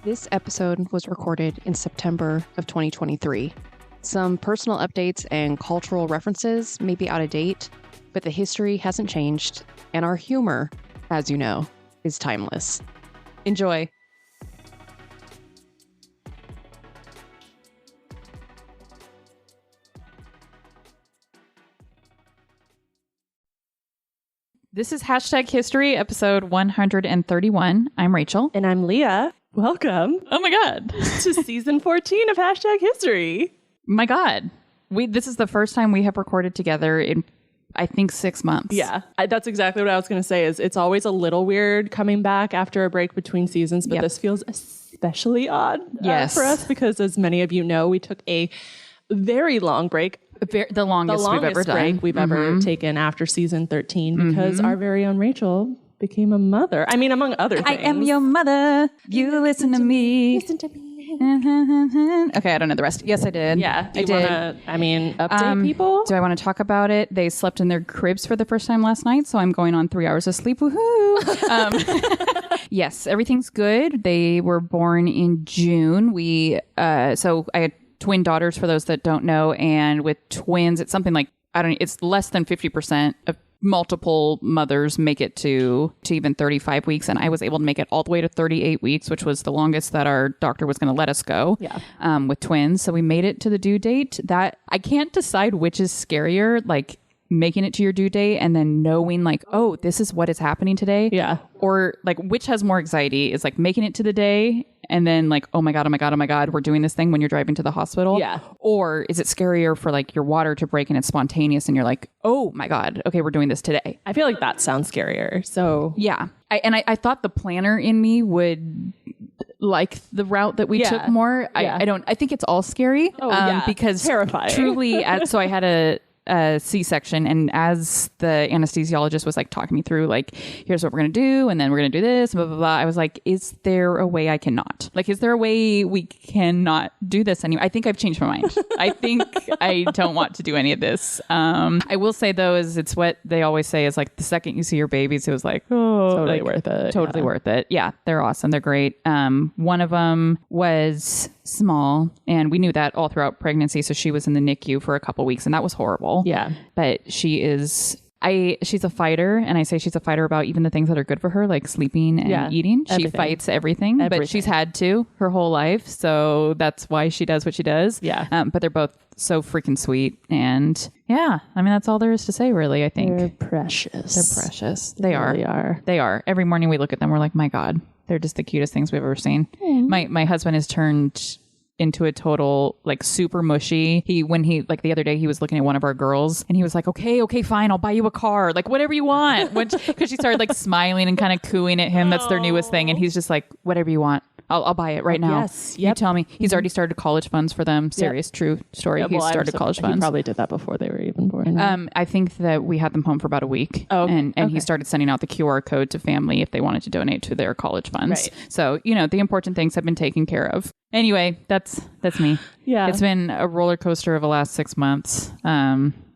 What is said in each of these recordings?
This episode was recorded in September of 2023. Some personal updates and cultural references may be out of date, but the history hasn't changed, and our humor, as you know, is timeless. Enjoy. This is #History, episode 131. I'm Rachel. And I'm Leah. Welcome. Oh my God. To season 14 of #History. My God. This is the first time we have recorded together in, I think, 6 months. Yeah, that's exactly what I was going to say. Is it's always a little weird coming back after a break between seasons, but This feels especially odd for us because, as many of you know, we took a very long break. The longest we've ever done. We've ever taken after season 13 because our very own Rachel became a mother. I mean, among other things. I am your mother. You listen to me. Listen to me. Okay, I don't know the rest. Yes, I did. Yeah. I did. Update people? Do I want to talk about it? They slept in their cribs for the first time last night, so I'm going on 3 hours of sleep. Woohoo! Yes, everything's good. They were born in June. So I had twin daughters, for those that don't know, and with twins, it's something like, it's less than 50% of multiple mothers make it to even 35 weeks, and I was able to make it all the way to 38 weeks, which was the longest that our doctor was going to let us go. With twins. So we made it to the due date. That I can't decide which is scarier, like making it to your due date and then knowing like, oh, this is what is happening today. Yeah. Or like, which has more anxiety, is like making it to the day and then like, oh my God, we're doing this thing when you're driving to the hospital. Yeah. Or is it scarier for like your water to break and it's spontaneous and you're like, oh my God, okay, we're doing this today. I feel like that sounds scarier. So yeah. I thought the planner in me would like the route that we took more. I think it's all scary. Because terrifying. Truly, so I had a C-section, and as the anesthesiologist was like talking me through like, here's what we're gonna do, and then we're gonna do this, blah blah blah, I was like, is there a way I cannot? Like, is there a way we cannot do this anymore? I think I've changed my mind. I think I don't want to do any of this. I will say though, it's what they always say is like, the second you see your babies, it was like, oh, totally worth it. Totally worth it. Yeah, they're awesome. They're great. One of them was small, and we knew that all throughout pregnancy, so she was in the NICU for a couple weeks, and that was horrible. Yeah. But she's a fighter, and I say she's a fighter about even the things that are good for her, like sleeping and eating. She fights everything, but she's had to her whole life, so that's why she does what she does. Yeah. But they're both so freaking sweet, and yeah, I mean, that's all there is to say, really, I think. They're precious. They're precious. They really are. They are. Every morning we look at them, we're like, my God, they're just the cutest things we've ever seen. My husband has turned into a total like super mushy. When he like the other day he was looking at one of our girls and he was like, okay, fine, I'll buy you a car, like whatever you want, because she started like smiling and kind of cooing at him. That's their newest thing, and he's just like, whatever you want, I'll buy it right now. Yes. You tell me. He's already started college funds for them. Serious, true story. He started college funds. He probably did that before they were even born. I think that we had them home for about a week. And he started sending out the QR code to family if they wanted to donate to their college funds. Right. So, the important things have been taken care of. Anyway, that's me. Yeah. It's been a roller coaster of the last 6 months.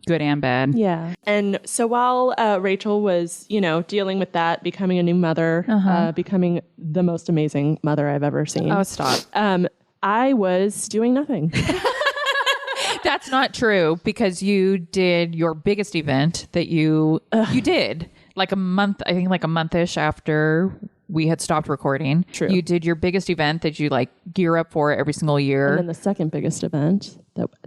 Good and bad. Yeah. And so while Rachel was, dealing with that, becoming a new mother, becoming the most amazing mother I've ever seen. Oh, stop. I was doing nothing. That's not true, because you did your biggest event that you did like a month-ish after we had stopped recording. True. You did your biggest event that you like gear up for every single year. And then the second biggest event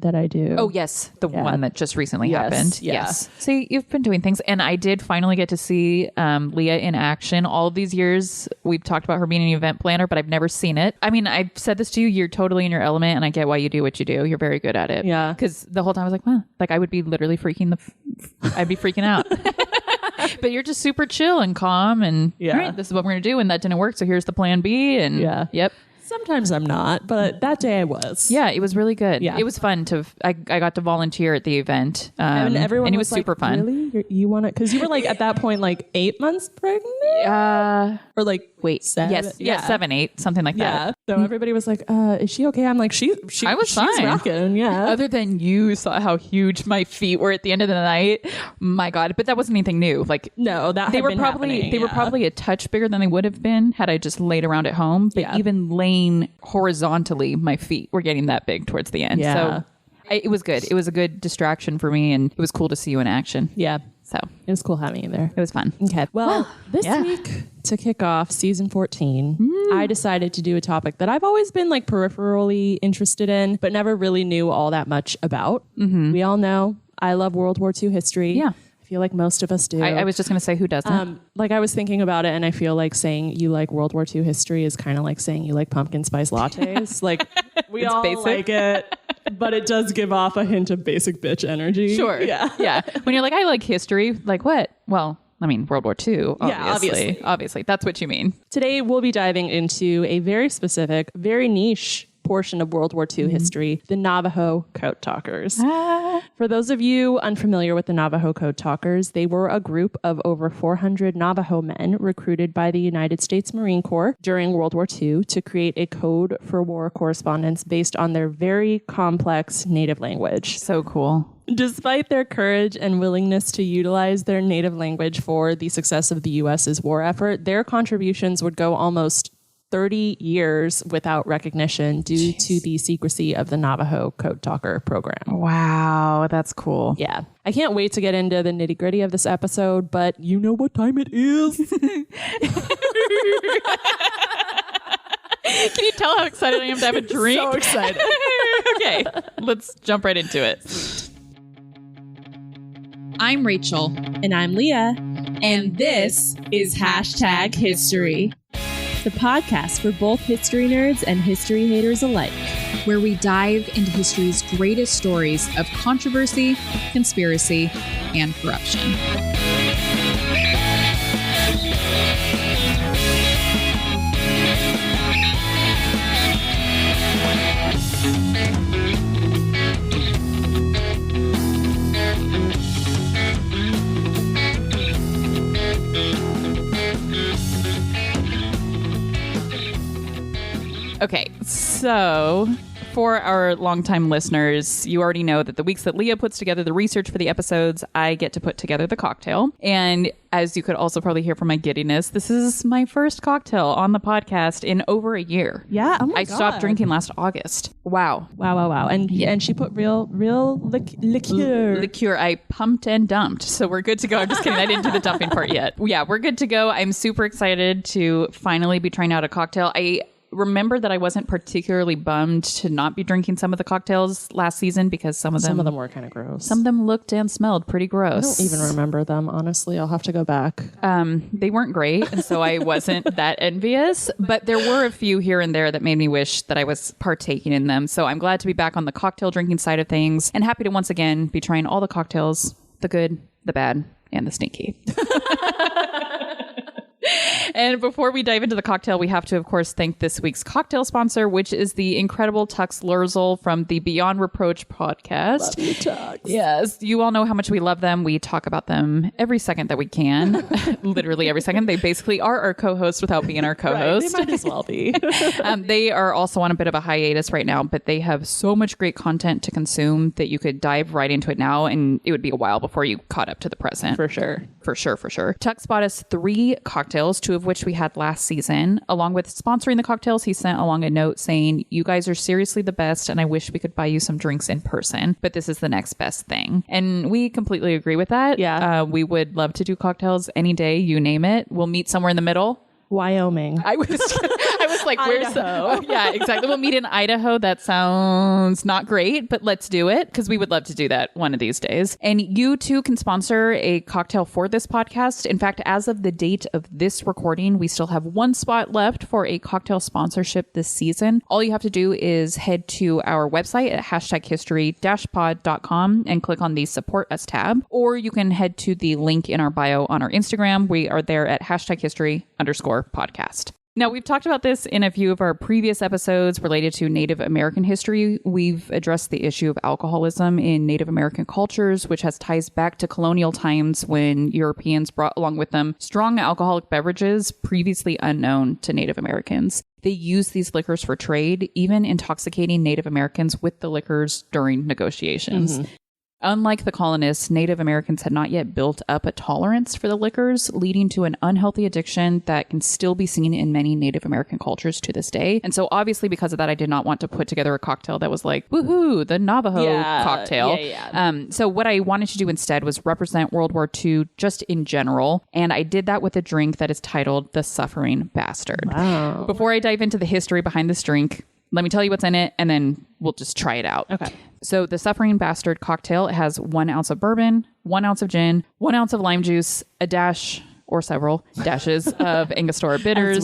that I do. Oh, yes. The one that just recently happened. Yeah. Yes. See, you've been doing things. And I did finally get to see Leah in action. All of these years, we've talked about her being an event planner, but I've never seen it. I mean, I've said this to you. You're totally in your element, and I get why you do what you do. You're very good at it. Yeah. Because the whole time I was like, well, like I would be literally I'd be freaking out. But you're just super chill and calm, and all right, this is what we're going to do. And that didn't work, so here's the plan B. And yep. Sometimes I'm not, but that day I was. Yeah, it was really good. Yeah. It was fun I got to volunteer at the event. And everyone was super like, fun. Really? You want to? Because you were like at that point like 8 months pregnant? Or like wait, 7? yes, 7, 8, something like that. So everybody was like, is she okay? I'm like, she's fine. rocking, yeah. Other than you saw how huge my feet were at the end of the night. My God. But that wasn't anything new. Like, no, they were probably a touch bigger than they would have been had I just laid around at home. But even laying horizontally, my feet were getting that big towards the end. Yeah. So it was good. It was a good distraction for me, and it was cool to see you in action. Yeah. So it was cool having you there. It was fun. Okay. Well, this week to kick off season 14, I decided to do a topic that I've always been like peripherally interested in, but never really knew all that much about. We all know I love World War II history. Yeah. I feel like most of us do. I was just going to say, who doesn't? Like I was thinking about it, and I feel like saying you like World War II history is kind of like saying you like pumpkin spice lattes. Like we all basic. like it, but it does give off a hint of basic bitch energy. Sure. Yeah. Yeah. When you're like, I like history, like what? Well, I mean, World War II, obviously. Yeah, obviously. That's what you mean. Today, we'll be diving into a very specific, very niche portion of World War II history, the Navajo Code Talkers. For those of you unfamiliar with the Navajo Code Talkers, they were a group of over 400 Navajo men recruited by the United States Marine Corps during World War II to create a code for war correspondence based on their very complex native language. So cool. Despite their courage and willingness to utilize their native language for the success of the U.S.'s war effort, their contributions would go almost 30 years without recognition due to the secrecy of the Navajo Code Talker program. Wow, that's cool. Yeah. I can't wait to get into the nitty gritty of this episode, but you know what time it is? Can you tell how excited I am to have a drink? So excited. Okay, let's jump right into it. I'm Rachel. And I'm Leah. And this is #History, the podcast for both history nerds and history haters alike, where we dive into history's greatest stories of controversy, conspiracy, and corruption. Okay, so for our longtime listeners, you already know that the weeks that Leah puts together the research for the episodes, I get to put together the cocktail. And as you could also probably hear from my giddiness, this is my first cocktail on the podcast in over a year. Yeah. Oh my I God. stopped drinking last August. Wow. Wow. And she put real liqueur. Liqueur. I pumped and dumped. So we're good to go. I'm just kidding. I didn't do the dumping part yet. Yeah, we're good to go. I'm super excited to finally be trying out a cocktail. I remember that I wasn't particularly bummed to not be drinking some of the cocktails last season because some of them were kind of gross. Some of them looked and smelled pretty gross. I don't even remember them, honestly. I'll have to go back. They weren't great, and so I wasn't that envious. But there were a few here and there that made me wish that I was partaking in them. So I'm glad to be back on the cocktail drinking side of things and happy to once again be trying all the cocktails, the good, the bad, and the stinky. And before we dive into the cocktail, we have to, of course, thank this week's cocktail sponsor, which is the incredible Tux Lurzel from the Beyond Reproach podcast. Love you, Tux. Yes, you all know how much we love them. We talk about them every second that we can. Literally every second. They basically are our co-host without being our co-host. Right, they might as well be. They are also on a bit of a hiatus right now, but they have so much great content to consume that you could dive right into it now, and it would be a while before you caught up to the present. For sure. Tux bought us 3 cocktails, 2 of which we had last season. Along with sponsoring the cocktails, he sent along a note saying, "You guys are seriously the best, and I wish we could buy you some drinks in person, but this is the next best thing." And we completely agree with that. Yeah. We would love to do cocktails any day, you name it. We'll meet somewhere in the middle. Wyoming. I was like, where's Idaho. Yeah, exactly. We'll meet in Idaho. That sounds not great, but let's do it because we would love to do that one of these days. And you too can sponsor a cocktail for this podcast. In fact, as of the date of this recording, we still have 1 spot left for a cocktail sponsorship this season. All you have to do is head to our website at #history-pod.com and click on the support us tab, or you can head to the link in our bio on our Instagram. We are there at #history_podcast. Now, we've talked about this in a few of our previous episodes related to Native American history. We've addressed the issue of alcoholism in Native American cultures, which has ties back to colonial times when Europeans brought along with them strong alcoholic beverages previously unknown to Native Americans. They used these liquors for trade, even intoxicating Native Americans with the liquors during negotiations. Unlike the colonists, Native Americans had not yet built up a tolerance for the liquors, leading to an unhealthy addiction that can still be seen in many Native American cultures to this day. And so obviously because of that, I did not want to put together a cocktail that was like, woohoo, the Navajo cocktail. So what I wanted to do instead was represent World War II just in general. And I did that with a drink that is titled the Suffering Bastard. Wow. Before I dive into the history behind this drink, let me tell you what's in it, and then we'll just try it out. Okay. So the Suffering Bastard cocktail, it has 1 ounce of bourbon, 1 ounce of gin, 1 ounce of lime juice, a dash or several dashes of Angostura bitters.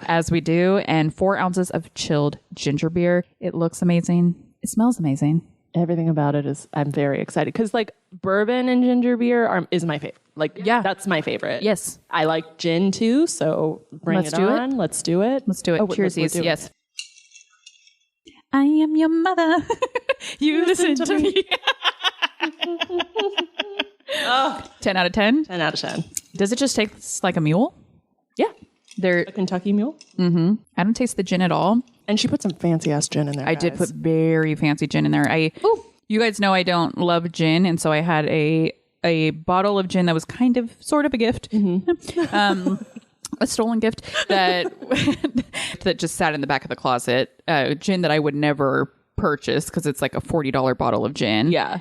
As we do. And 4 ounces of chilled ginger beer. It looks amazing. It smells amazing. Everything about it is, I'm very excited because like bourbon and ginger beer is my favorite. Like, that's my favorite. Yes. I like gin too. So Let's do it. Let's do it. Cheersies. Yes. I am your mother. You listen to me. 10 out of 10? 10 out of 10. Does it just taste like a mule? Yeah. They're a Kentucky mule. Mm-hmm. I don't taste the gin at all. And she put some fancy ass gin in there. I did put very fancy gin in there. You guys know I don't love gin. And so I had a bottle of gin that was sort of a gift. A stolen gift that that just sat in the back of the closet. Gin that I would never purchase because it's like a $40 bottle of gin. Yeah.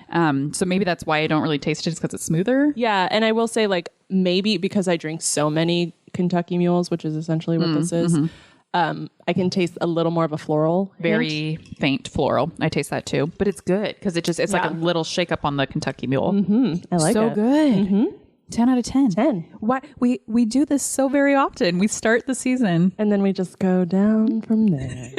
So maybe that's why I don't really taste it, just because it's smoother. Yeah. And I will say, like, maybe because I drink so many Kentucky mules, which is essentially what this is, I can taste a little more of a floral. Very faint floral. I taste that too. But it's good because it's like a little shake up on the Kentucky mule. I like it. So good. 10 out of 10. 10. Why we do this so very often. We start the season and then we just go down from there.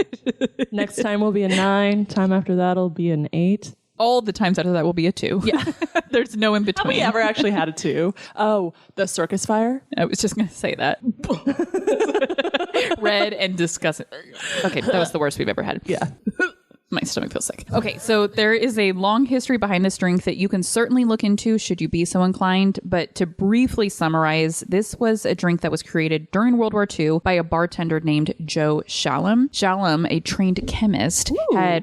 Next time will be a 9. Time after that'll be an 8. All the times after that will be a 2. Yeah. There's no in between. Have we ever actually had a 2? Oh, the circus fire? I was just going to say that. Red and disgusting. Okay, that was the worst we've ever had. Yeah. My stomach feels sick. Okay, so there is a long history behind this drink that you can certainly look into should you be so inclined. But to briefly summarize, this was a drink that was created during World War II by a bartender named Joe Shalom. Shalom, a trained chemist,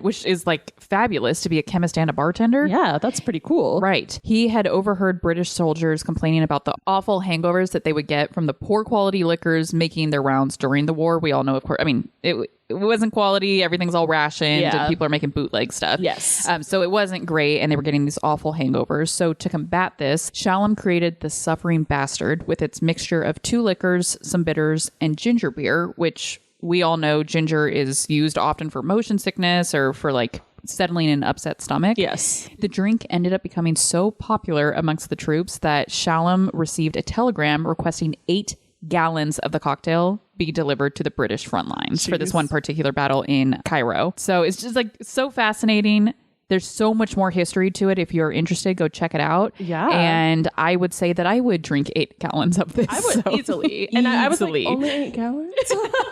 which is like fabulous to be a chemist and a bartender. Yeah, that's pretty cool. Right. He had overheard British soldiers complaining about the awful hangovers that they would get from the poor quality liquors making their rounds during the war. We all know, of course, I mean, it wasn't quality. Everything's all rationed and people are making bootleg stuff. Yes. So it wasn't great and they were getting these awful hangovers. So to combat this, Shalom created the Suffering Bastard with its mixture of 2 liquors, some bitters, and ginger beer, which we all know ginger is used often for motion sickness or for like settling an upset stomach. Yes. The drink ended up becoming so popular amongst the troops that Shalom received a telegram requesting 8 gallons of the cocktail be delivered to the British front lines for this one particular battle in Cairo. So it's just like so fascinating. There's so much more history to it. If you're interested, go check it out. Yeah. And I would say that I would drink 8 gallons of this. I would easily. And I was like, only 8 gallons?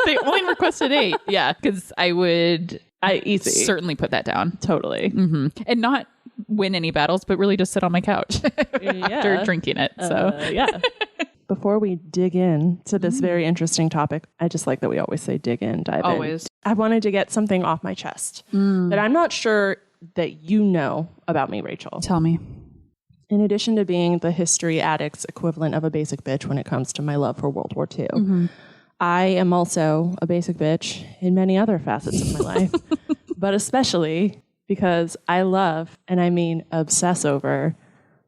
They only requested 8. Yeah. Because I would certainly put that down. Totally. Mm-hmm. And not win any battles, but really just sit on my couch after drinking it. So yeah. Before we dig in to this very interesting topic, I just like that we always say dig in, dive in. I wanted to get something off my chest that I'm not sure that you know about me, Rachel. Tell me. In addition to being the history addict's equivalent of a basic bitch when it comes to my love for World War II, I am also a basic bitch in many other facets of my life, but especially because I love, and I mean obsess over,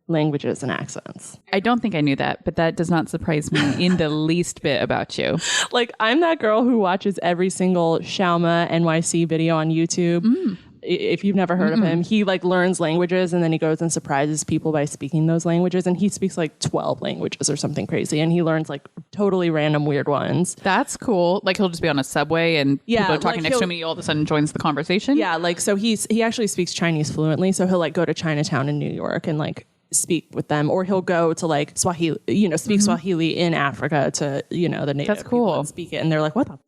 languages and accents. I don't think I knew that, but that does not surprise me in the least bit about you. Like, I'm that girl who watches every single Shauma NYC video on YouTube. If you've never heard of him, he like learns languages and then he goes and surprises people by speaking those languages. And he speaks like 12 languages or something crazy. And he learns like totally random weird ones. That's cool. Like he'll just be on a subway and people are talking next to him and he all of a sudden joins the conversation. Yeah. Like, so he actually speaks Chinese fluently. So he'll like go to Chinatown in New York and like speak with them, or he'll go to like Swahili, speak Swahili in Africa to, the native That's cool. people and speak it. And they're like, what the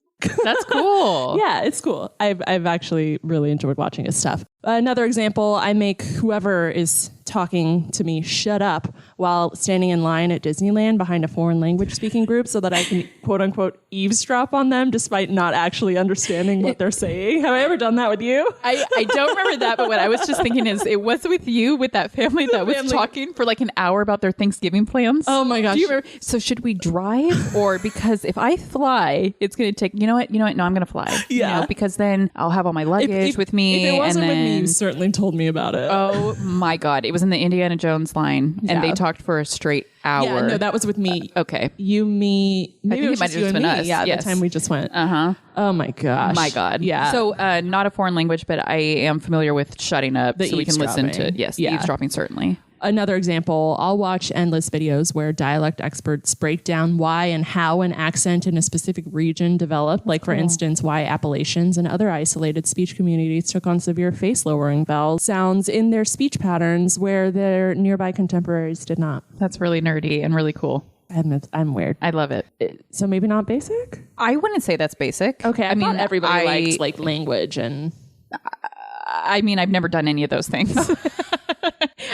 That's cool. Yeah, it's cool. I've actually really enjoyed watching his stuff. Another example, I make whoever is talking to me shut up while standing in line at Disneyland behind a foreign language speaking group so that I can quote unquote eavesdrop on them despite not actually understanding what they're saying. Have I ever done that with you? I don't remember that, but what I was just thinking is it was with you, with that family that was talking for like an hour about their Thanksgiving plans. Oh my gosh. Do you remember? So should we drive, or because if I fly, it's going to take, you know what? No, I'm going to fly. Yeah. Because then I'll have all my luggage with me. If it wasn't and then, with me, you certainly told me about it. Oh my God. It was in the Indiana Jones line and they talked for a straight hour. Yeah, no, that was with me. Okay. You, me, maybe it was might just have you just and been me. us. Yeah, Yes. the time we just went. Uh-huh. Oh my gosh. My God. Yeah. So not a foreign language, but I am familiar with shutting up so we can listen to, eavesdropping certainly. Another example, I'll watch endless videos where dialect experts break down why and how an accent in a specific region developed. Like, for instance, why Appalachians and other isolated speech communities took on severe face-lowering vowel sounds in their speech patterns where their nearby contemporaries did not. That's really nerdy and really cool. I'm weird. I love it. So maybe not basic? I wouldn't say that's basic. Okay, I mean, everybody likes like language and... I mean, I've never done any of those things.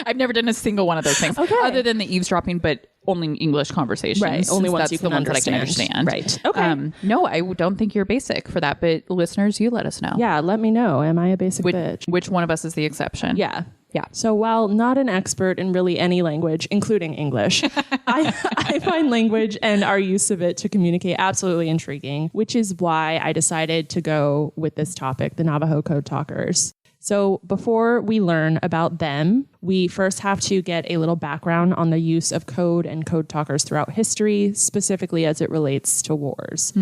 I've never done a single one of those things. Okay. Other than the eavesdropping, but only English conversations. Right. Only ones that's you the can ones understand. that I can understand. Right. Okay. No, I don't think you're basic for that, but listeners, you let us know. Yeah, let me know. Am I a basic bitch? Which one of us is the exception? Yeah. Yeah. So while not an expert in really any language, including English, I find language and our use of it to communicate absolutely intriguing, which is why I decided to go with this topic, the Navajo Code Talkers. So before we learn about them, we first have to get a little background on the use of code and code talkers throughout history, specifically as it relates to wars.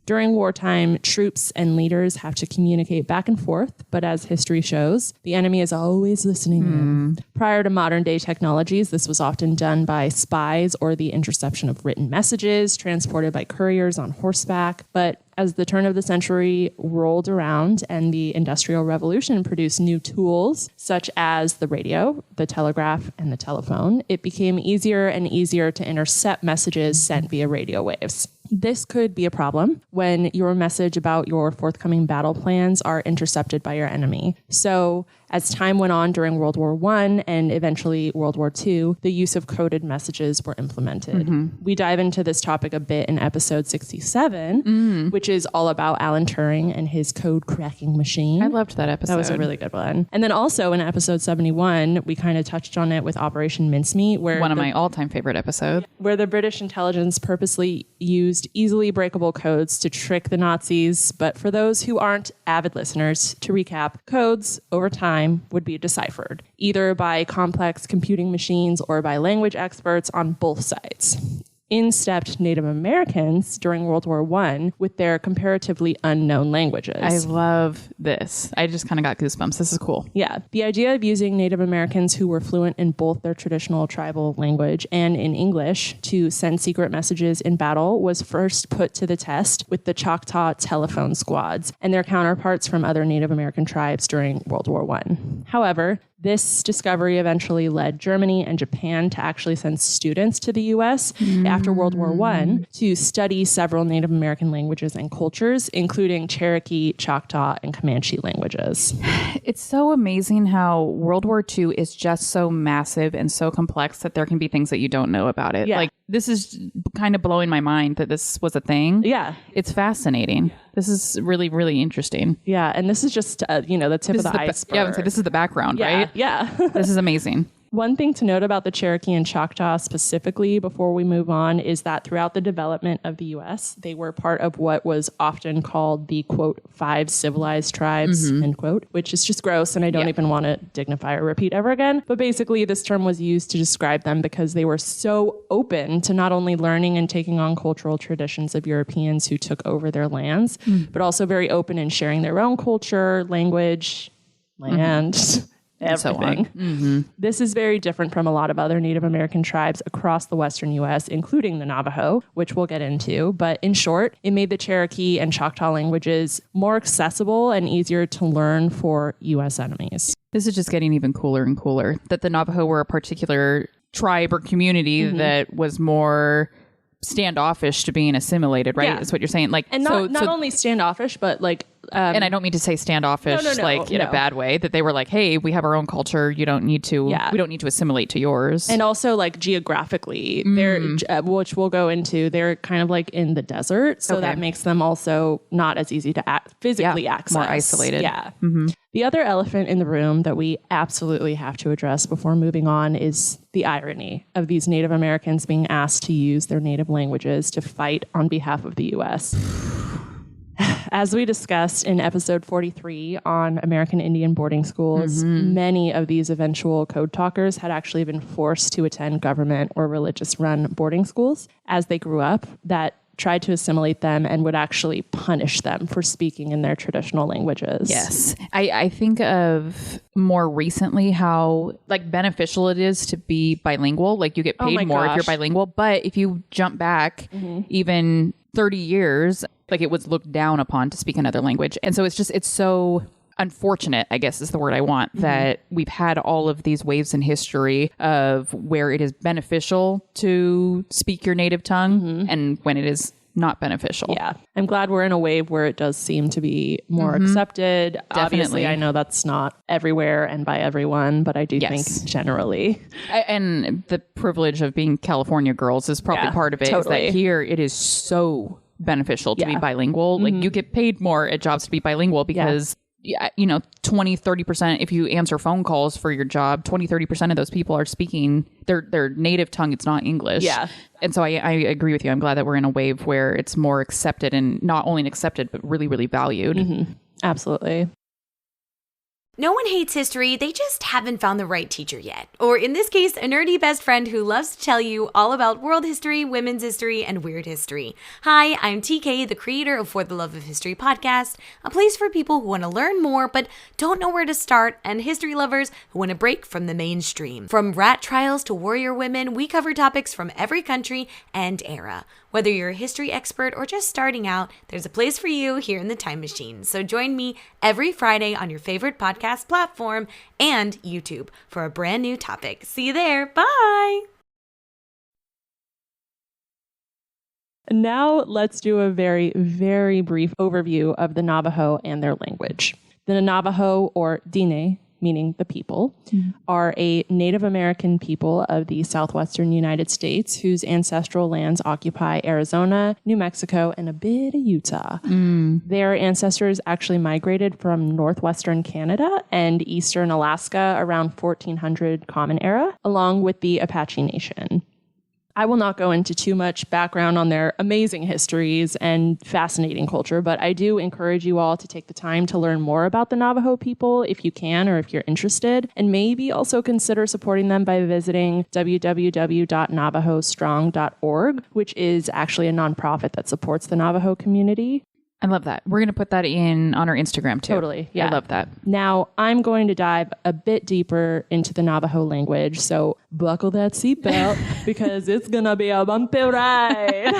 During wartime, troops and leaders have to communicate back and forth, but as history shows, the enemy is always listening in. Prior to modern day technologies, this was often done by spies or the interception of written messages transported by couriers on horseback. But as the turn of the century rolled around and the Industrial Revolution produced new tools such as the radio, the telegraph, and the telephone, it became easier and easier to intercept messages sent via radio waves. This could be a problem when your message about your forthcoming battle plans are intercepted by your enemy. So as time went on during World War I and eventually World War II, the use of coded messages were implemented. We dive into this topic a bit in episode 67, which is all about Alan Turing and his code cracking machine. I loved that episode. That was a really good one. And then also in episode 71, we kind of touched on it with Operation Mincemeat, where one of my all-time favorite episodes, where the British intelligence purposely used easily breakable codes to trick the Nazis. But for those who aren't avid listeners, to recap, codes over time would be deciphered, either by complex computing machines or by language experts on both sides. In stepped Native Americans during World War I with their comparatively unknown languages. I love this. I just kind of got goosebumps. This is cool. Yeah. The idea of using Native Americans who were fluent in both their traditional tribal language and in English to send secret messages in battle was first put to the test with the Choctaw telephone squads and their counterparts from other Native American tribes during World War I. However, this discovery eventually led Germany and Japan to actually send students to the U.S. after World War I to study several Native American languages and cultures, including Cherokee, Choctaw, and Comanche languages. It's so amazing how World War II is just so massive and so complex that there can be things that you don't know about it. Yeah. Like, this is kind of blowing my mind that this was a thing. Yeah. It's fascinating. This is really, really interesting. Yeah. And this is just, the tip of the iceberg. Yeah, I would say this is the background, right? Yeah. This is amazing. One thing to note about the Cherokee and Choctaw specifically before we move on is that throughout the development of the U.S., they were part of what was often called the, quote, 5 civilized tribes, end quote, which is just gross and I don't even want to dignify or repeat ever again. But basically, this term was used to describe them because they were so open to not only learning and taking on cultural traditions of Europeans who took over their lands, but also very open in sharing their own culture, language, land, and so on. Mm-hmm. This is very different from a lot of other Native American tribes across the western U.S., including the Navajo, which we'll get into. But in short, it made the Cherokee and Choctaw languages more accessible and easier to learn for U.S. enemies. This is just getting even cooler and cooler, that the Navajo were a particular tribe or community that was more standoffish to being assimilated, right? Yeah. Is what you're saying. Like, and not only standoffish, but like... and I don't mean to say standoffish in a bad way, that they were like, hey, we have our own culture. You don't need to, we don't need to assimilate to yours. And also like geographically, they're, which we'll go into, they're kind of like in the desert. So that makes them also not as easy to physically access. More isolated. Yeah. Mm-hmm. The other elephant in the room that we absolutely have to address before moving on is the irony of these Native Americans being asked to use their native languages to fight on behalf of the U.S. As we discussed in episode 43 on American Indian boarding schools, many of these eventual code talkers had actually been forced to attend government or religious-run boarding schools as they grew up that tried to assimilate them and would actually punish them for speaking in their traditional languages. Yes. I think of more recently how like beneficial it is to be bilingual. Like you get paid more if you're bilingual. But if you jump back even 30 years, like it was looked down upon to speak another language. And so it's so unfortunate, I guess is the word I want, that we've had all of these waves in history of where it is beneficial to speak your native tongue and when it is not beneficial. Yeah. I'm glad we're in a wave where it does seem to be more accepted. Definitely. Obviously, I know that's not everywhere and by everyone, but I do think generally. And the privilege of being California girls is probably part of it. Totally. Is that here it is so beneficial to be bilingual. Like you get paid more at jobs to be bilingual because 20, 30%, if you answer phone calls for your job, 20, 30% of those people are speaking their native tongue. It's not English. Yeah. And so I agree with you. I'm glad that we're in a wave where it's more accepted, and not only accepted, but really, really valued. Absolutely. No one hates history, they just haven't found the right teacher yet. Or in this case, a nerdy best friend who loves to tell you all about world history, women's history, and weird history. Hi, I'm TK, the creator of For the Love of History podcast, a place for people who want to learn more but don't know where to start, and history lovers who want to break from the mainstream. From rat trials to warrior women, we cover topics from every country and era. Whether you're a history expert or just starting out, there's a place for you here in the Time Machine. So join me every Friday on your favorite podcast platform and YouTube for a brand new topic. See you there. Bye. Now let's do a very, very brief overview of the Navajo and their language. The Navajo, or Diné, meaning the people, are a Native American people of the southwestern United States whose ancestral lands occupy Arizona, New Mexico, and a bit of Utah. Their ancestors actually migrated from northwestern Canada and eastern Alaska around 1400 Common Era, along with the Apache Nation. I will not go into too much background on their amazing histories and fascinating culture, but I do encourage you all to take the time to learn more about the Navajo people if you can or if you're interested, and maybe also consider supporting them by visiting www.navajostrong.org, which is actually a nonprofit that supports the Navajo community. I love that. We're going to put that on our Instagram too. Totally. Yeah. I love that. Now, I'm going to dive a bit deeper into the Navajo language, so buckle that seatbelt because it's going to be a bumpy ride.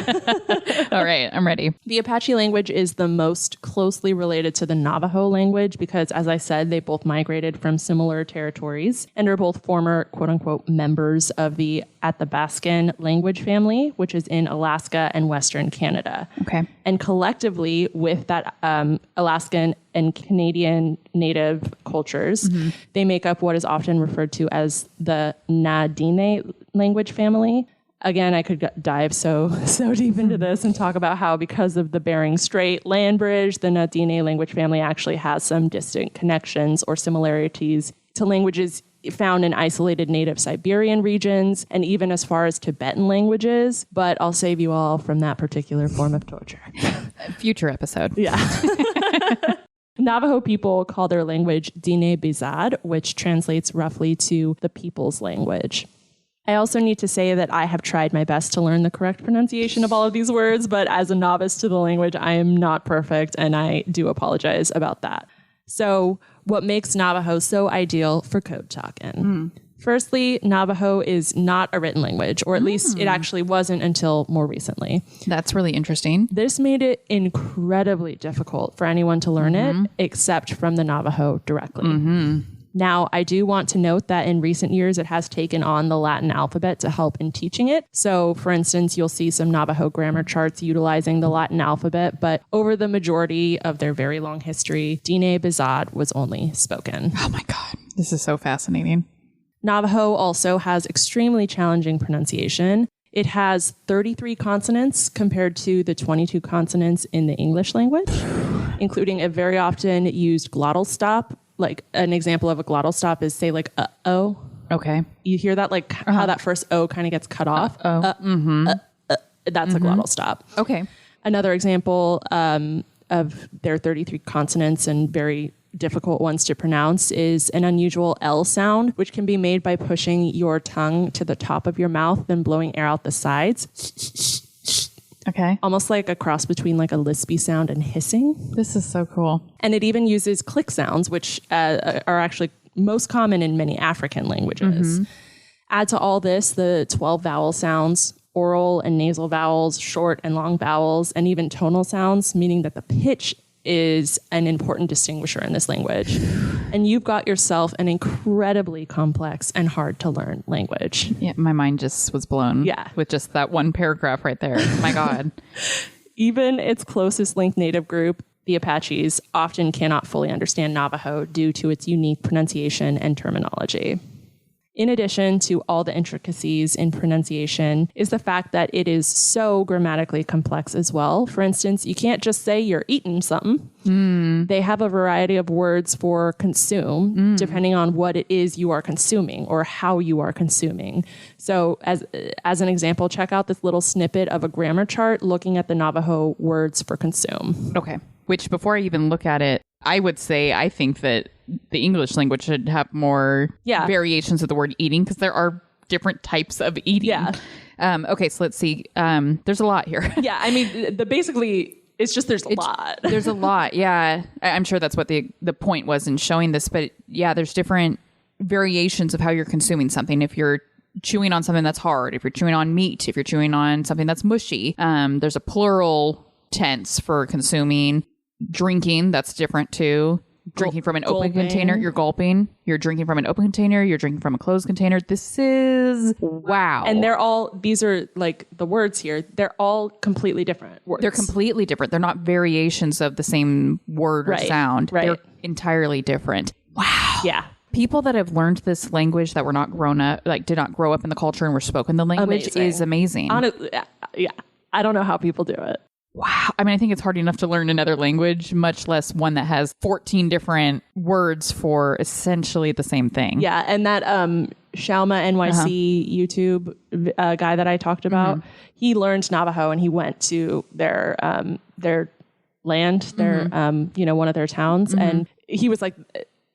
All right, I'm ready. The Apache language is the most closely related to the Navajo language because, as I said, they both migrated from similar territories and are both former, quote-unquote, members of the Athabascan language family, which is in Alaska and Western Canada. Okay. And collectively, with that Alaskan and Canadian native cultures, they make up what is often referred to as the Na-Diné language family. Again, I could dive so deep into this and talk about how, because of the Bering Strait land bridge, the Na-Diné language family actually has some distant connections or similarities to languages found in isolated native Siberian regions and even as far as Tibetan languages. But I'll save you all from that particular form of torture. Future episode. Yeah. Navajo people call their language Diné Bizad, which translates roughly to the people's language. I also need to say that I have tried my best to learn the correct pronunciation of all of these words, but as a novice to the language, I am not perfect, and I do apologize about that. So what makes Navajo so ideal for code talking. Firstly, Navajo is not a written language, or at least it actually wasn't until more recently. That's really interesting. This made it incredibly difficult for anyone to learn it, except from the Navajo directly. Now, I do want to note that in recent years, it has taken on the Latin alphabet to help in teaching it. So, for instance, you'll see some Navajo grammar charts utilizing the Latin alphabet, but over the majority of their very long history, Dine Bizad was only spoken. Oh my God. This is so fascinating. Navajo also has extremely challenging pronunciation. It has 33 consonants compared to the 22 consonants in the English language, including a very often used glottal stop. Like an example of a glottal stop is say like uh-oh. Okay. You hear that like how that first O kind of gets cut off. That's a glottal stop. Okay. Another example of their 33 consonants and very difficult ones to pronounce is an unusual L sound, which can be made by pushing your tongue to the top of your mouth, then blowing air out the sides. Okay. Almost like a cross between like a lispy sound and hissing. This is so cool. And it even uses click sounds, which are actually most common in many African languages. Add to all this the 12 vowel sounds, oral and nasal vowels, short and long vowels, and even tonal sounds, meaning that the pitch is an important distinguisher in this language. And you've got yourself an incredibly complex and hard to learn language. Yeah, my mind just was blown. Yeah. With just that one paragraph right there. My God. Even its closest linked native group, the Apaches, often cannot fully understand Navajo due to its unique pronunciation and terminology. In addition to all the intricacies in pronunciation is the fact that it is so grammatically complex as well. For instance, you can't just say you're eating something. They have a variety of words for consume, depending on what it is you are consuming or how you are consuming. So as an example, check out this little snippet of a grammar chart looking at the Navajo words for consume. Okay. Which before I even look at it, I would say I think that the English language should have more variations of the word eating because there are different types of eating. Yeah. Okay, so let's see. There's a lot here. Yeah, I mean, basically, it's just there's a lot. There's a lot, yeah. I'm sure that's what the point was in showing this. But yeah, there's different variations of how you're consuming something. If you're chewing on something that's hard, if you're chewing on meat, if you're chewing on something that's mushy, there's a plural tense for consuming. Drinking, that's different too. Drinking from an open container, you're gulping. You're drinking from an open container, you're drinking from a closed container. This is wow. And these are like the words here, they're all completely different words. They're completely different. They're not variations of the same word or sound. Right. They're entirely different. Wow. Yeah. People that have learned this language that were not grown up, like did not grow up in the culture and were spoken the language is amazing. Honestly, yeah. I don't know how people do it. Wow. I mean, I think it's hard enough to learn another language, much less one that has 14 different words for essentially the same thing. Yeah. And that Shalma NYC YouTube guy that I talked about, he learned Navajo and he went to their land, their, one of their towns. And he was like,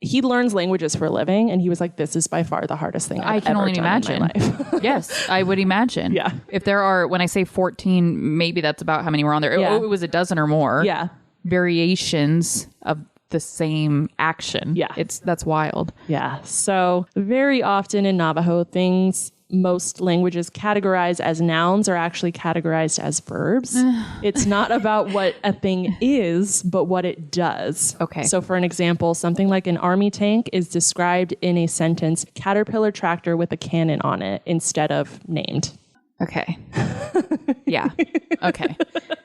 he learns languages for a living, and he was like, this is by far the hardest thing I've ever done in my life. Yes, I would imagine. Yeah. If there are, when I say 14, maybe that's about how many were on there. Yeah. It was a dozen or more. Yeah. Variations of the same action. Yeah. That's wild. Yeah. So very often in Navajo, things most languages categorize as nouns are actually categorized as verbs. It's not about what a thing is, but what it does. Okay. So for an example, something like an army tank is described in a sentence, caterpillar tractor with a cannon on it, instead of named. Okay. Yeah. Okay.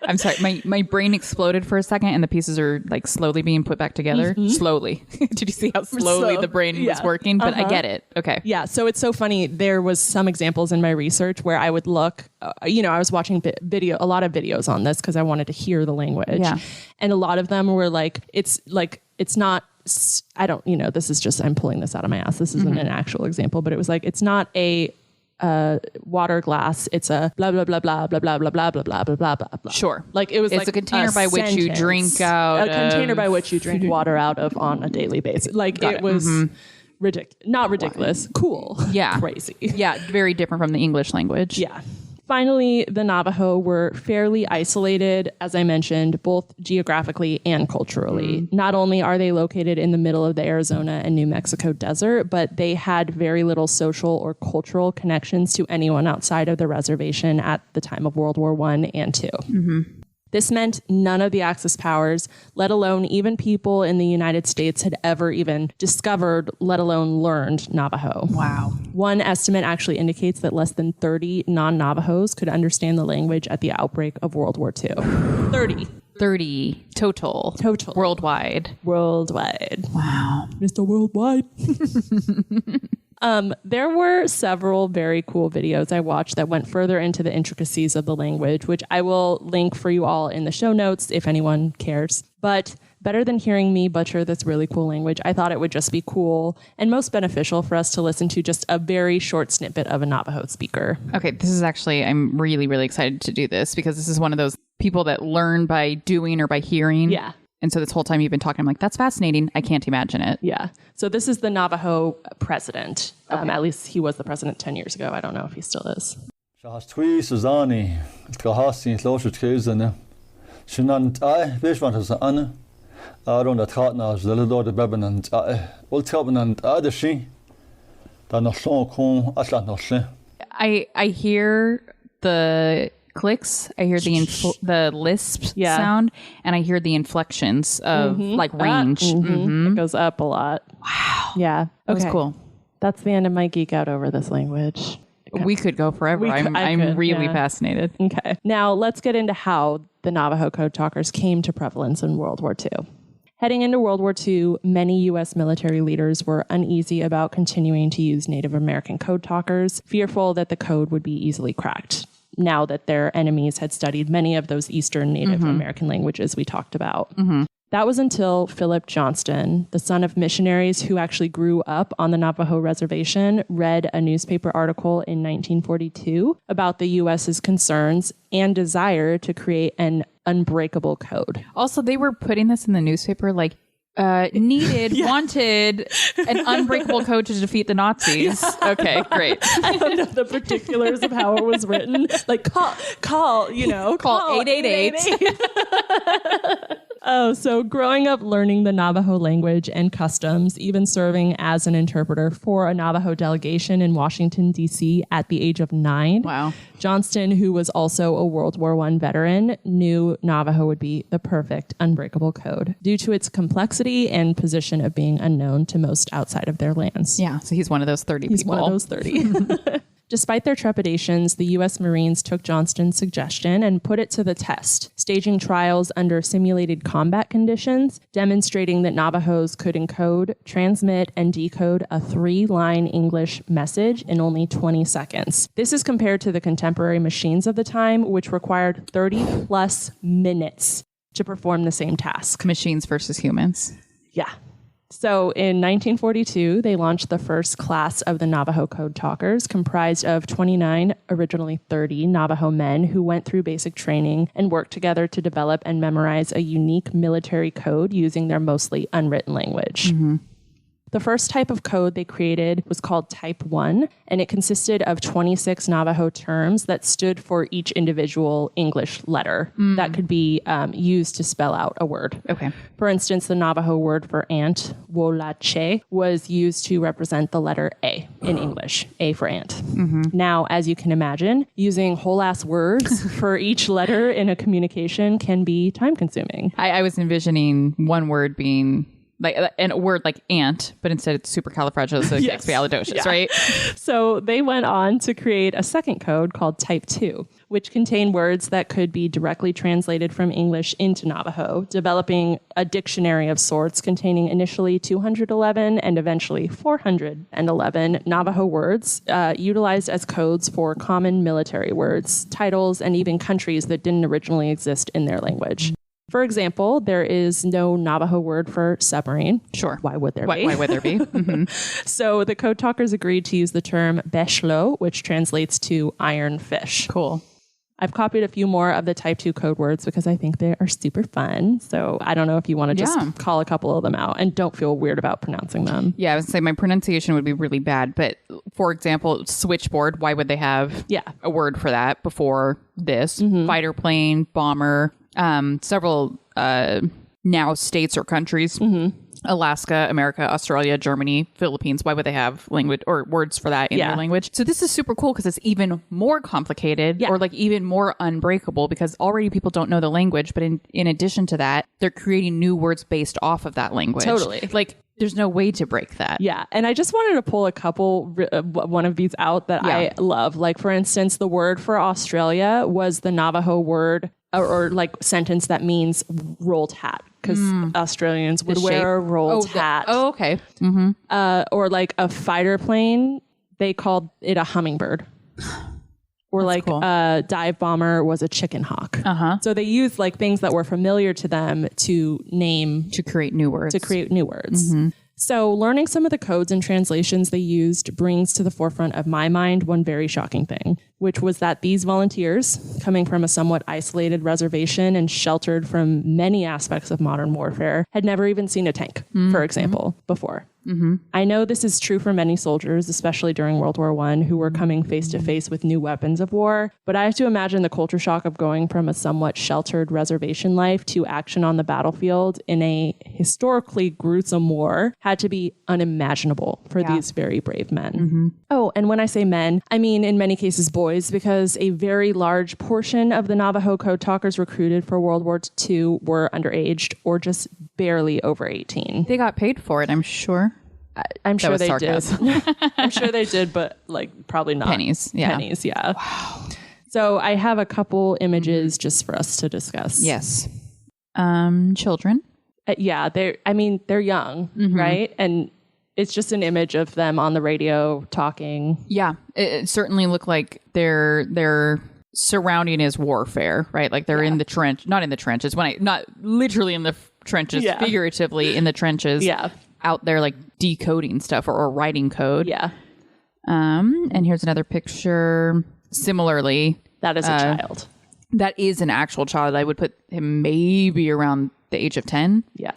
I'm sorry. My brain exploded for a second and the pieces are like slowly being put back together. Slowly. Did you see how slowly the brain was working? But I get it. Okay. Yeah. So it's so funny. There was some examples in my research where I would look, I was watching a lot of videos on this because I wanted to hear the language. Yeah. And a lot of them were it's not, this is just, I'm pulling this out of my ass. This isn't an actual example, but it was like, it's not a water glass, it's a blah blah blah blah blah blah blah blah blah blah blah blah blah. Sure. Like it was it's like a container by which you drink out a container by which you drink water out of on a daily basis. Like it was not ridiculous, cool. Yeah. Crazy. Yeah, very different from the English language. Yeah. Finally, the Navajo were fairly isolated, as I mentioned, both geographically and culturally. Not only are they located in the middle of the Arizona and New Mexico desert, but they had very little social or cultural connections to anyone outside of the reservation at the time of World War I and II. This meant none of the Axis powers, let alone even people in the United States, had ever even discovered, let alone learned Navajo. Wow. One estimate actually indicates that less than 30 non-Navajos could understand the language at the outbreak of World War II. 30 total. Worldwide. Wow. Mr. Worldwide. There were several very cool videos I watched that went further into the intricacies of the language, which I will link for you all in the show notes if anyone cares. But better than hearing me butcher this really cool language, I thought it would just be cool and most beneficial for us to listen to just a very short snippet of a Navajo speaker. Okay, this is actually, I'm really, really excited to do this because this is one of those people that learn by doing or by hearing. Yeah. And so this whole time you've been talking, I'm like, that's fascinating. I can't imagine it. Yeah. So this is the Navajo president. At least he was the president 10 years ago. I don't know if he still is. I hear the clicks, I hear the lisp sound, and I hear the inflections of like range. It goes up a lot. Wow. Yeah. That was cool. That's the end of my geek out over this language. We could go forever. I'm really fascinated. Okay. Now let's get into how the Navajo Code Talkers came to prevalence in World War II. Heading into World War II, many U.S. military leaders were uneasy about continuing to use Native American code talkers, fearful that the code would be easily cracked, now that their enemies had studied many of those Eastern Native American languages we talked about. That was until Philip Johnston, the son of missionaries who actually grew up on the Navajo reservation, read a newspaper article in 1942 about the U.S.'s concerns and desire to create an unbreakable code. Also, they were putting this in the newspaper like, wanted an unbreakable code to defeat the Nazis. Yeah. Okay, great. I don't know the particulars of how it was written. Like call 888. Oh, so growing up learning the Navajo language and customs, even serving as an interpreter for a Navajo delegation in Washington, D.C. at the age of 9. Wow. Johnston, who was also a World War I veteran, knew Navajo would be the perfect unbreakable code due to its complexity and position of being unknown to most outside of their lands. Yeah, so he's one of those 30 He's people. One of those 30. Despite their trepidations, the U.S. Marines took Johnston's suggestion and put it to the test, staging trials under simulated combat conditions, demonstrating that Navajos could encode, transmit, and decode a 3-line English message in only 20 seconds. This is compared to the contemporary machines of the time, which required 30-plus minutes to perform the same task. Machines versus humans. Yeah. So in 1942, they launched the first class of the Navajo Code Talkers, comprised of 29, originally 30, Navajo men who went through basic training and worked together to develop and memorize a unique military code using their mostly unwritten language. The first type of code they created was called Type 1, and it consisted of 26 Navajo terms that stood for each individual English letter that could be used to spell out a word. Okay. For instance, the Navajo word for ant, wolache, was used to represent the letter A in English, A for ant. Now, as you can imagine, using whole-ass words for each letter in a communication can be time-consuming. I was envisioning one word being like a word like ant, but instead it's supercalifragilisticexpialidocious, right? So they went on to create a second code called Type 2, which contained words that could be directly translated from English into Navajo, developing a dictionary of sorts containing initially 211 and eventually 411 Navajo words, utilized as codes for common military words, titles, and even countries that didn't originally exist in their language. For example, there is no Navajo word for submarine. Sure. Why would there be? Why would there be? So the Code Talkers agreed to use the term beshlo, which translates to iron fish. Cool. I've copied a few more of the type 2 code words because I think they are super fun. So I don't know if you want to just call a couple of them out and don't feel weird about pronouncing them. Yeah, I would say my pronunciation would be really bad. But for example, switchboard, why would they have a word for that before this? Fighter plane, bomber, several now states or countries. Alaska, America, Australia, Germany, Philippines. Why would they have language or words for that in their language? So this is super cool because it's even more complicated or like even more unbreakable because already people don't know the language. But in addition to that, they're creating new words based off of that language. Totally. Like there's no way to break that. Yeah. And I just wanted to pull a couple, one of these out that I love. Like, for instance, the word for Australia was the Navajo word or like sentence that means rolled hat. Because Australians would wear a rolled hat. Okay. Or like a fighter plane, they called it a hummingbird. Or like a dive bomber was a chicken hawk. So they used like things that were familiar to them to create new words. So learning some of the codes and translations they used brings to the forefront of my mind one very shocking thing, which was that these volunteers, coming from a somewhat isolated reservation and sheltered from many aspects of modern warfare, had never even seen a tank, for example, before. I know this is true for many soldiers, especially during World War I, who were coming face to face with new weapons of war. But I have to imagine the culture shock of going from a somewhat sheltered reservation life to action on the battlefield in a historically gruesome war had to be unimaginable for these very brave men. Oh, and when I say men, I mean in many cases boys, because a very large portion of the Navajo Code Talkers recruited for World War II were underaged or just barely over 18. They got paid for it, I'm sure. I'm sure they did. I'm sure they did, but like probably not. Pennies, yeah. Wow. So I have a couple images just for us to discuss. Yes. Children. They're young, right? And it's just an image of them on the radio talking. Yeah, it certainly looked like their surrounding is warfare, right? Like they're in the trench, not in the trenches. Not literally in the trenches, figuratively in the trenches. Yeah. Out there like decoding stuff or writing code. Yeah. And here's another picture. Similarly, that is a child. That is an actual child. I would put him maybe around the age of 10. Yeah.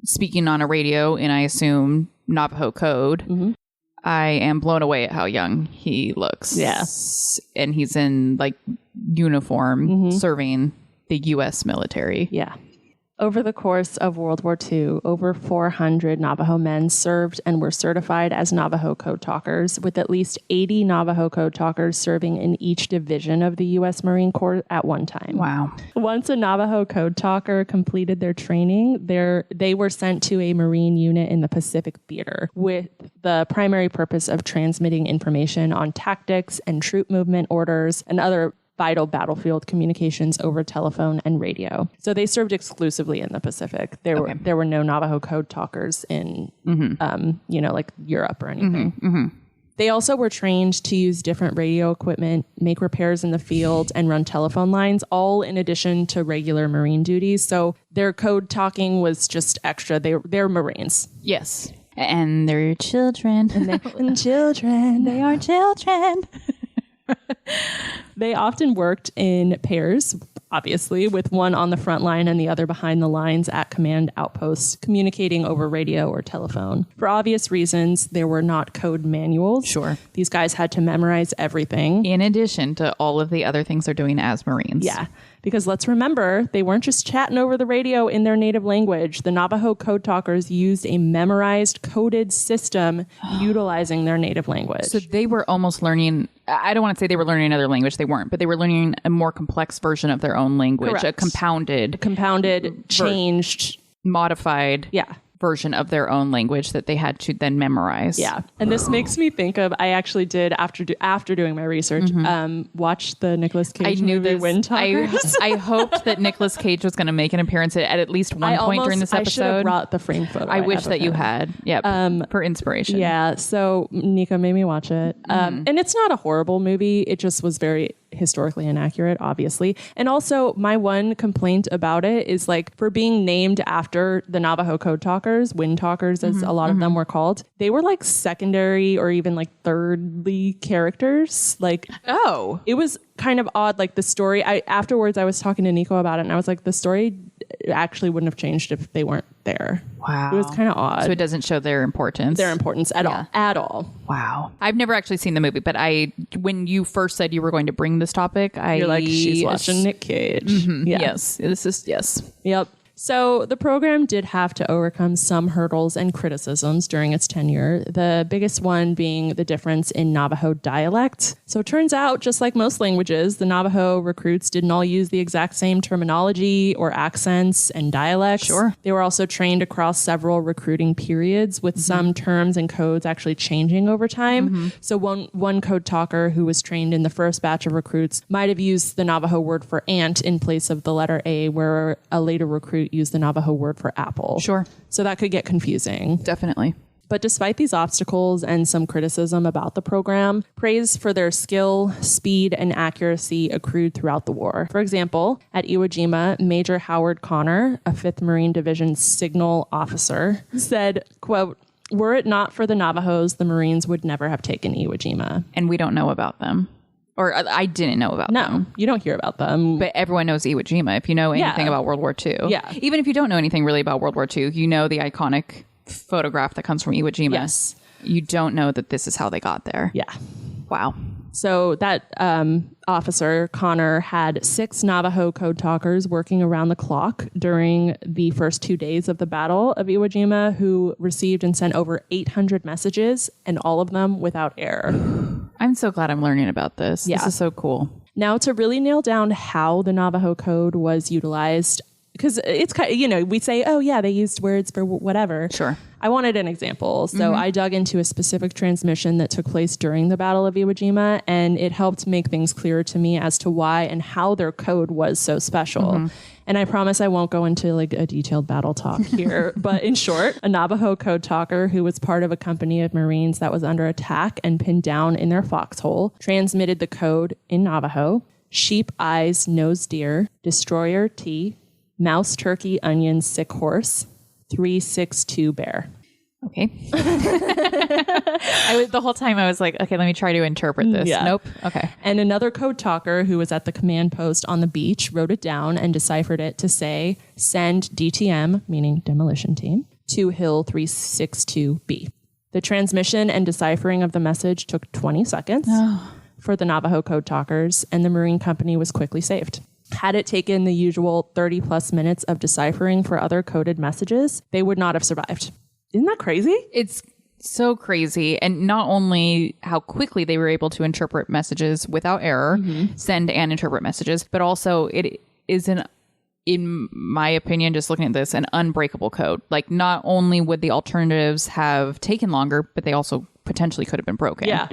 Speaking on a radio in, I assume, Navajo Code. I am blown away at how young he looks. Yeah. And he's in like uniform serving the U.S. military. Yeah. Over the course of World War II, over 400 Navajo men served and were certified as Navajo Code Talkers, with at least 80 Navajo Code Talkers serving in each division of the U.S. Marine Corps at one time. Wow. Once a Navajo Code Talker completed their training, they were sent to a Marine unit in the Pacific Theater with the primary purpose of transmitting information on tactics and troop movement orders and other vital battlefield communications over telephone and radio. So they served exclusively in the Pacific. There were no Navajo Code Talkers in, like Europe or anything. They also were trained to use different radio equipment, make repairs in the field, and run telephone lines, all in addition to regular Marine duties. So their code talking was just extra. They're Marines. Yes. And they're children. And children. They are children. They often worked in pairs, obviously, with one on the front line and the other behind the lines at command outposts, communicating over radio or telephone. For obvious reasons, there were not code manuals. Sure. These guys had to memorize everything. In addition to all of the other things they're doing as Marines. Yeah. Because let's remember, they weren't just chatting over the radio in their native language. The Navajo Code Talkers used a memorized, coded system utilizing their native language. So they were almost learning, I don't want to say they were learning another language, they weren't, but they were learning a more complex version of their own language. Correct. A compounded, changed, modified version of their own language that they had to then memorize. Yeah. And this makes me think of, I actually did, after doing my research, watch the Nicolas Cage movie Wind Talkers. I hoped that Nicolas Cage was going to make an appearance at least one point during this episode. I should have brought the frame photo. I wish that you had. Yep. For inspiration. Yeah. So Nika made me watch it. And it's not a horrible movie. It just was very historically inaccurate, obviously. And also my one complaint about it is like for being named after the Navajo Code Talkers, Wind Talkers, as a lot of them were called, they were like secondary or even like thirdly characters. Like, it was kind of odd. Like the story, afterwards I was talking to Nico about it and I was like, the story actually wouldn't have changed if they weren't there. Wow. It was kind of odd. So it doesn't show their importance at all. Wow. I've never actually seen the movie, but when you first said you were going to bring this topic, you're like, she's watching Nick Cage. Yes. Yes. Yep. So the program did have to overcome some hurdles and criticisms during its tenure, the biggest one being the difference in Navajo dialect. So it turns out, just like most languages, the Navajo recruits didn't all use the exact same terminology or accents and dialects. Sure. They were also trained across several recruiting periods, with some terms and codes actually changing over time. So one code talker who was trained in the first batch of recruits might have used the Navajo word for ant in place of the letter A, where a later recruit used the Navajo word for apple. Sure. So that could get confusing. Definitely. But despite these obstacles and some criticism about the program, praise for their skill, speed, and accuracy accrued throughout the war. For example, at Iwo Jima, Major Howard Connor, a 5th Marine Division signal officer, said, quote, "Were it not for the Navajos, the Marines would never have taken Iwo Jima." And we don't know about them. Or I didn't know about them. No, you don't hear about them. But everyone knows Iwo Jima. If you know anything about World War II. Yeah. Even if you don't know anything really about World War II, you know the iconic photograph that comes from Iwo Jima. Yes. You don't know that this is how they got there. Yeah. Wow. So that officer, Connor, had 6 Navajo Code Talkers working around the clock during the first 2 days of the Battle of Iwo Jima, who received and sent over 800 messages, and all of them without error. I'm so glad I'm learning about this. Yeah. This is so cool. Now, to really nail down how the Navajo Code was utilized, because it's kind of, we say, oh yeah, they used words for whatever. Sure. I wanted an example. So I dug into a specific transmission that took place during the Battle of Iwo Jima, and it helped make things clearer to me as to why and how their code was so special. And I promise I won't go into like a detailed battle talk here, but in short, a Navajo Code Talker who was part of a company of Marines that was under attack and pinned down in their foxhole transmitted the code in Navajo: sheep, eyes, nose, deer, destroyer, T, mouse, turkey, onion, sick horse, 362 bear. Okay. The whole time I was like, okay, let me try to interpret this. Yeah. Nope. Okay. And another code talker who was at the command post on the beach wrote it down and deciphered it to say, send DTM, meaning demolition team, to Hill 362B. The transmission and deciphering of the message took 20 seconds for the Navajo Code Talkers, and the Marine Company was quickly saved. Had it taken the usual 30 plus minutes of deciphering for other coded messages, they would not have survived. Isn't that crazy? It's so crazy. And not only how quickly they were able to interpret messages without error, send and interpret messages, but also it is in my opinion, just looking at this, an unbreakable code. Like, not only would the alternatives have taken longer, but they also potentially could have been broken. Yeah.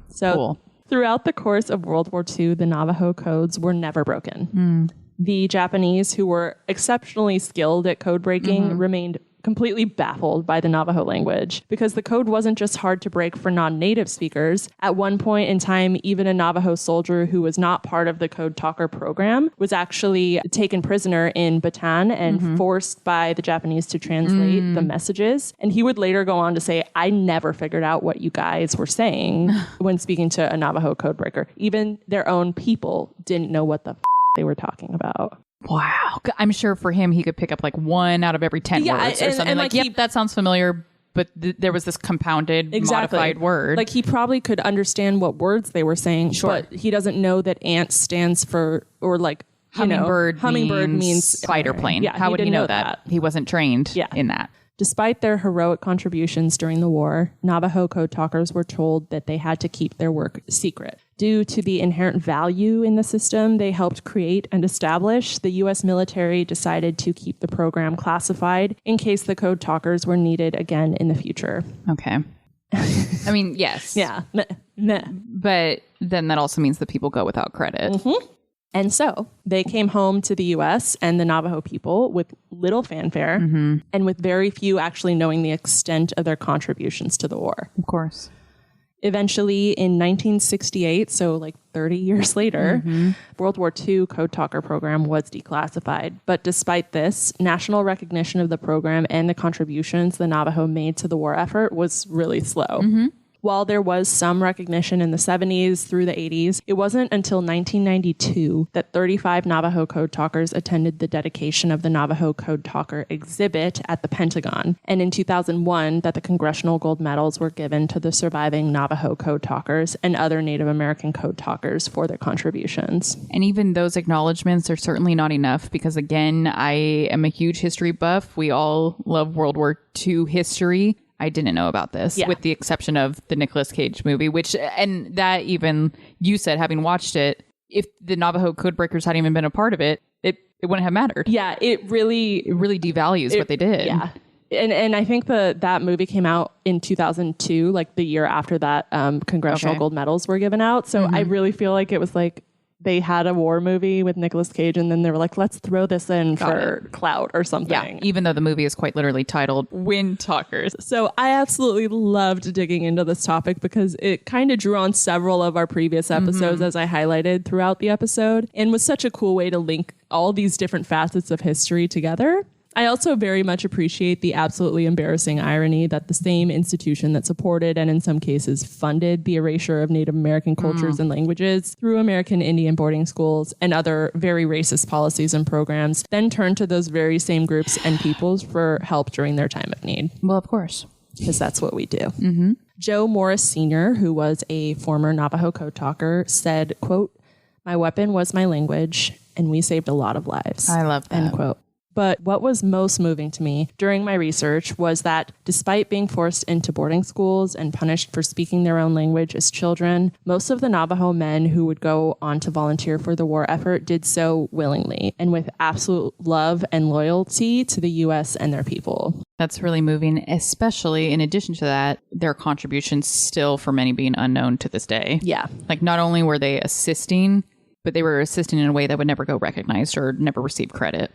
So cool. Throughout the course of World War II, the Navajo codes were never broken. The Japanese, who were exceptionally skilled at code breaking, remained completely baffled by the Navajo language, because the code wasn't just hard to break for non-native speakers. At one point in time, even a Navajo soldier who was not part of the Code Talker program was actually taken prisoner in Bataan and forced by the Japanese to translate the messages. And he would later go on to say, I never figured out what you guys were saying when speaking to a Navajo code breaker. Even their own people didn't know what the they were talking about. Wow. I'm sure for him, he could pick up like 1 out of every 10 words or something. And like, yep, that sounds familiar, but there was this compounded, modified word. Like, he probably could understand what words they were saying, but he doesn't know that ant stands for, or like, hummingbird means fighter plane. Yeah, how would he know that? He wasn't trained in that. Despite their heroic contributions during the war, Navajo Code Talkers were told that they had to keep their work secret. Due to the inherent value in the system they helped create and establish, the U.S. military decided to keep the program classified in case the Code Talkers were needed again in the future. Okay. I mean, yes. Yeah. But then that also means that people go without credit. And so they came home to the U.S. and the Navajo people with little fanfare and with very few actually knowing the extent of their contributions to the war. Of course. Eventually, in 1968, so like 30 years later, World War II Code Talker program was declassified. But despite this, national recognition of the program and the contributions the Navajo made to the war effort was really slow. While there was some recognition in the 70s through the 80s, it wasn't until 1992 that 35 Navajo Code Talkers attended the dedication of the Navajo Code Talker exhibit at the Pentagon. And in 2001, that the Congressional Gold Medals were given to the surviving Navajo Code Talkers and other Native American Code Talkers for their contributions. And even those acknowledgments are certainly not enough because, again, I am a huge history buff. We all love World War II history. I didn't know about this, with the exception of the Nicolas Cage movie, and that even you said, having watched it, if the Navajo Codebreakers hadn't even been a part of it, it wouldn't have mattered. Yeah, it really devalues what they did. Yeah. And I think that movie came out in 2002, like the year after that Congressional Gold Medals were given out. So I really feel like it was like they had a war movie with Nicolas Cage and then they were like, let's throw this in for clout or something. Yeah, even though the movie is quite literally titled Wind Talkers. So I absolutely loved digging into this topic because it kind of drew on several of our previous episodes, as I highlighted throughout the episode, and was such a cool way to link all these different facets of history together. I also very much appreciate the absolutely embarrassing irony that the same institution that supported and in some cases funded the erasure of Native American cultures and languages through American Indian boarding schools and other very racist policies and programs then turned to those very same groups and peoples for help during their time of need. Well, of course. Because that's what we do. Joe Morris Sr., who was a former Navajo Code Talker, said, quote, "My weapon was my language, and we saved a lot of lives." I love that. End quote. But what was most moving to me during my research was that despite being forced into boarding schools and punished for speaking their own language as children, most of the Navajo men who would go on to volunteer for the war effort did so willingly and with absolute love and loyalty to the U.S. and their people. That's really moving, especially in addition to that, their contributions still for many being unknown to this day. Yeah. Like not only were they assisting, but they were assisting in a way that would never go recognized or never receive credit.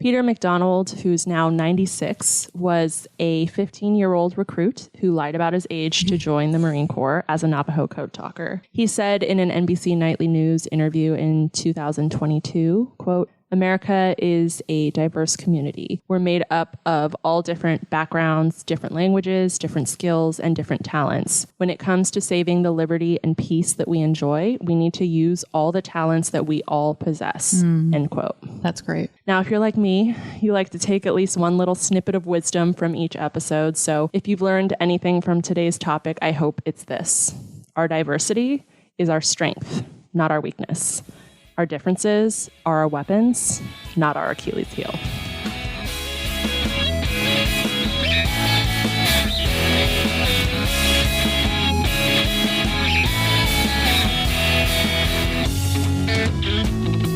Peter McDonald, who's now 96, was a 15-year-old recruit who lied about his age to join the Marine Corps as a Navajo Code Talker. He said in an NBC Nightly News interview in 2022, quote, "America is a diverse community. We're made up of all different backgrounds, different languages, different skills, and different talents. When it comes to saving the liberty and peace that we enjoy, we need to use all the talents that we all possess." End quote. That's great. Now, if you're like me, you like to take at least one little snippet of wisdom from each episode. So if you've learned anything from today's topic, I hope it's this. Our diversity is our strength, not our weakness. Our differences are our weapons, not our Achilles heel.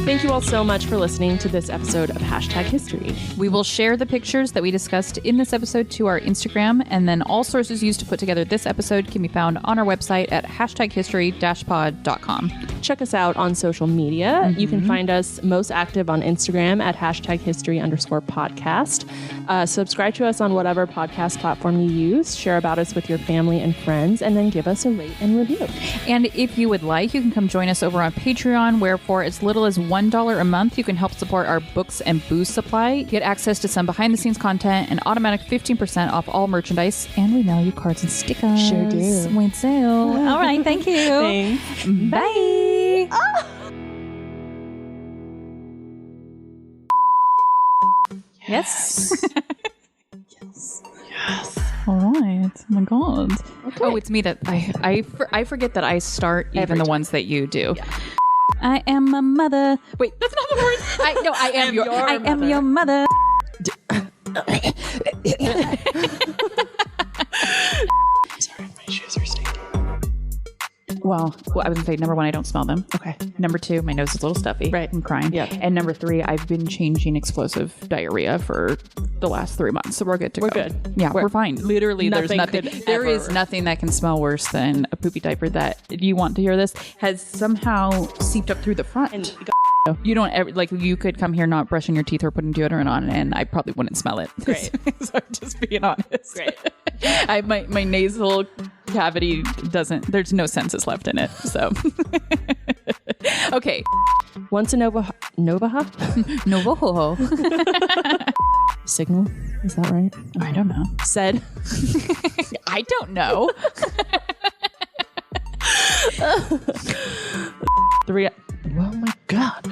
Thank you all so much for listening to this episode of Hashtag History. We will share the pictures that we discussed in this episode to our Instagram, and then all sources used to put together this episode can be found on our website at hashtaghistory-pod.com. Check us out on social media. You can find us most active on Instagram at #history_podcast. Subscribe to us on whatever podcast platform you use. Share about us with your family and friends, and then give us a rate and review. And if you would like, you can come join us over on Patreon, where for as little as $1 a month, you can help support our books and booze supply, get access to some behind-the-scenes content, and automatic 15% off all merchandise, and we mail you cards and stickers. Sure do. We do. All right, thank you. Thanks. Bye. Yes. Yes. All right. Oh my God. Okay. Oh, it's me that I forget that I start even the ones that you do. Yeah. I am a mother. Wait, that's not the word. I am your mother. Sorry, my shoes are stinking. Well, I was going to say, number one, I don't smell them. Okay. Number two, my nose is a little stuffy. Right. I'm crying. Yeah. And number three, I've been changing explosive diarrhea for the last 3 months. So we're good to go. We're good. Yeah, we're fine. Literally, there's nothing. There is ever. nothing that can smell worse than a poopy diaper that, you want to hear this, has somehow seeped up through the front. And you don't ever, like, you could come here not brushing your teeth or putting deodorant on, and I probably wouldn't smell it. Great. So I'm just being honest. Great. My nasal cavity there's no senses left in it. So, okay. Once a Navajo. Navajo. Signal. Is that right? I don't know. Said. I don't know. Oh my God.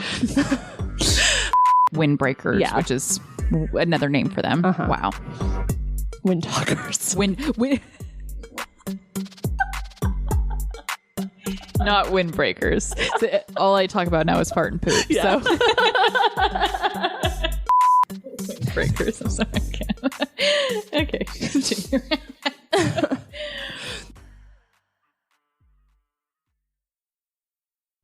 Windbreakers, which is another name for them. Wow. Wind talkers. Not windbreakers. So all I talk about now is fart and poop. Yeah. So. Windbreakers. I'm sorry. Okay. Continue.